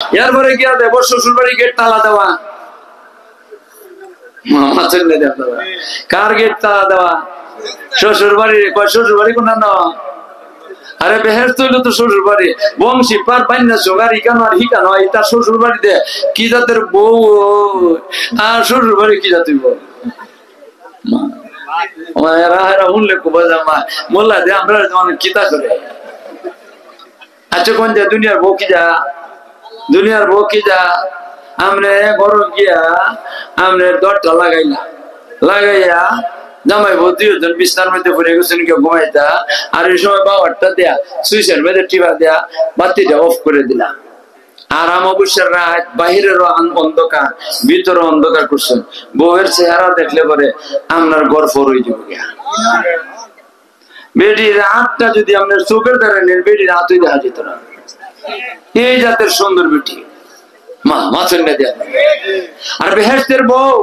এরপরে কি দেব শ্বশুর বাড়ি গেট তালা দেওয়া, কার গেট তালা দেওয়া? শ্বশুর বাড়ি। শ্বশুর বাড়ি কোন না? আরে বেহেশত হইলো তো শ্বশুর বাড়ি। বংশী পার পাইনা সোগার ইকানো আর হিকানো তার শ্বশুর বাড়িতে কি জাতের বউ আর শ্বশুর বাড়ি কি জাতির বউ? মোল্লা দে আমরা কিতা করে। আচ্ছা কোন যা দুনিয়ার বউ কি যা, দুনিয়ার বউ কি যা আমনে গরম গিয়া আমনে দরটা লাগাইলা, লাগাইয়া জামাই বউ দুইজন বিছনার মধ্যে পড়ে গেছেন কেউ ঘুমাইতা, আর এই সময় বাবারটা দেয়া সুইচের মধ্যে টিপা দেয়া বাতিটা অফ করে দিলা। আর অবশ্যই রাত বাহিরেরও অন্ধকার ভিতরে অন্ধকার করছেন, বউয়ের চেহারা দেখলে পরে আপনার গর্ব রয়ে যাবে। বেডির হাতটা যদি আপনার চোখের দ্বারা নেন বেডির হাতই দেখা যেত না। এই জাতের সুন্দর বেটি মা মাছের না দেয়া। আর বেহেশতের বউ,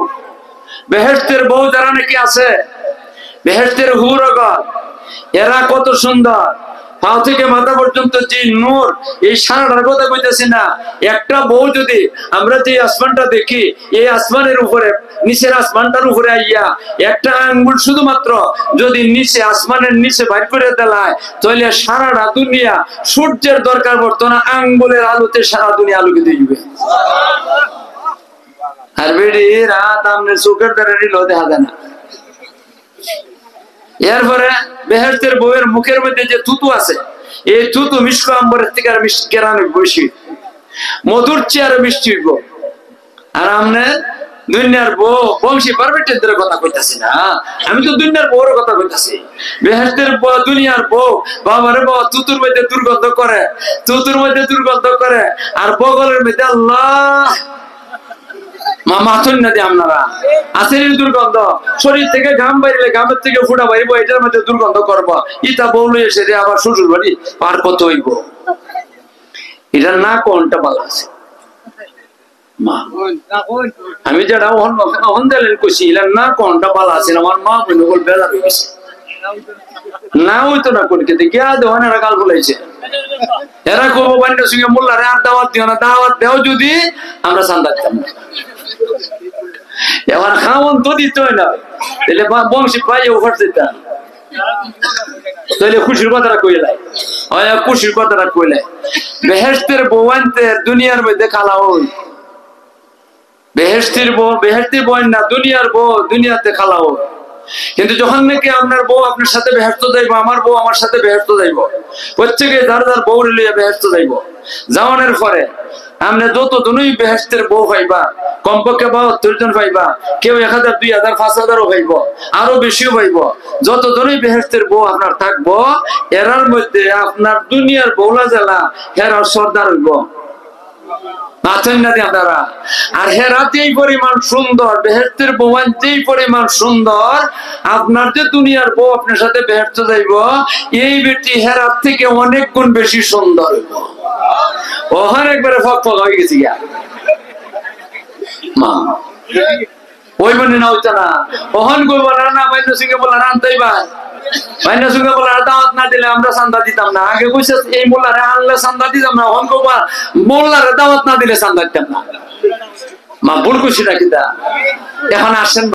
বেহেশতের বউ যারা নাকি আছে, বেহেশতের হুরগণ এরা কত সুন্দর, পা থেকে মাথা পর্যন্ত যে নূর, এই সারাটার কথা কইতেছি না। একটা বউ যদি আমরা যে আসমানটা দেখি, এই আসমানের উপরে নিচের আসমানটার উপরে আইয়া একটা আঙ্গুল শুধুমাত্র যদি নিচে আসমানের নিচে বাইর করে দেলায়, তাহলে সারাটা দুনিয়া সূর্যের দরকার পড়তো না, আঙ্গুলের আলোতে সারা দুনিয়া আলোকিত হইবে। আর বেড়ি রাত আমনের চোখের দ্বারা নিল দেখা যায় না। এরপরে বেহেশতের বউয়ের মুখের মধ্যে যে থুতু আছে, এই থুতু মিষ্ক আম্বরের থেকে আর কেরানো বেশি, মধুর চেয়ে আরো মিষ্টি হইব। আর আমনে দুনিয়ার বউ বংশী পারবেটের কথা কইতাছি না, আমি তো দুনিয়ার বউর কথা কইতাছি। বেহেশতের বউ দুনিয়ার বউ বাবারে বউ থুতুর মধ্যে দুর্গন্ধ করে, থুতুর মধ্যে দুর্গন্ধ করে, আর বগলের মধ্যে আল্লাহ মাথুন না দিয়ে আপনারা আসের দুর্গন্ধ, শরীর থেকে ঘাম বাইরে ঘামের থেকে ফুটা বাইব, এটার মধ্যে দুর্গন্ধ করবো। ইটা বউলে এসে আবার শ্বশুর বাড়ি পার কত হইব। এটা না কোনটা ভালো আছে মা, আমি যেটা অহন্দালেন কইছি এটা না কোনটা ভালো আছে। আমার মা বোন বল বেলা হয়ে গেছে না হইতো না কোন খেতে গিয়া দেওয়ান এরা গাল বলাইছে। এরা কবো বান্ডার সঙ্গে মোল্লারে আর দাওয়াত দিও না, দাওয়াত দেও যদি আমরা চান্দা দিতাম না। এবার খাওয়ান তো দিত না, তাহলে বংশী পাইয়ে ওভার দিতাম, তাহলে খুশির কথাটা কইলাই, খুশির কথাটা কইলাই। বেহেশতের বউয়ানদের দুনিয়ার মধ্যে খালা হই, বেহেশতের বউ বেহেশতের বউ না দুনিয়ার বউ দুনিয়াতে খালা হই। কিন্তু যখন নাকি আপনার বউ আপনার সাথে বেহেশত যাইব, আমার বউ আমার সাথে বেহেশত যাইব, প্রত্যেকে যার যার বউ লইয়া বেহেশত যাইব। যাওয়ানোর পরে আমরা যত দুই বেহেশতের বউ পাইবা, কমপক্ষে 72 জন পাইবা, কেউ 1000 2000 5000ও পাইব, আরো বেশিও পাইব। যত দুই বেহেশতের বউ আপনার থাকবো, এরার মধ্যে আপনার দুনিয়ার বউলা জেলা হেরা সর্দার হইব। আর হেরা যেই পরিমাণ সুন্দর, বেহেশতের বউয়ান যেই পরিমাণ সুন্দর, আপনার যে দুনিয়ার বউ আপনার সাথে বেহেশতে যাইব, এই বেটি হেরার থেকে অনেক গুণ বেশি সুন্দর হইব। ওখানে একবারে ফক ফক হয়ে গেছি গা মা, ওই মনে না হইতো না। ওখান করবো না না বাইন্য সিংহে বলা রান্তাই ভাই, বাইন্য সিংহে বলা দাওয়াত না দিলে আমরা চান্দা দিতাম না। আগে কইছে এই মোল্লারে আনলে চান্দা দিতাম না, ওখান করবো মোল্লারে দাওয়াত না দিলে চান্দা দিতাম না। মা ভুল খুশি রাখি তা এখন আসেন।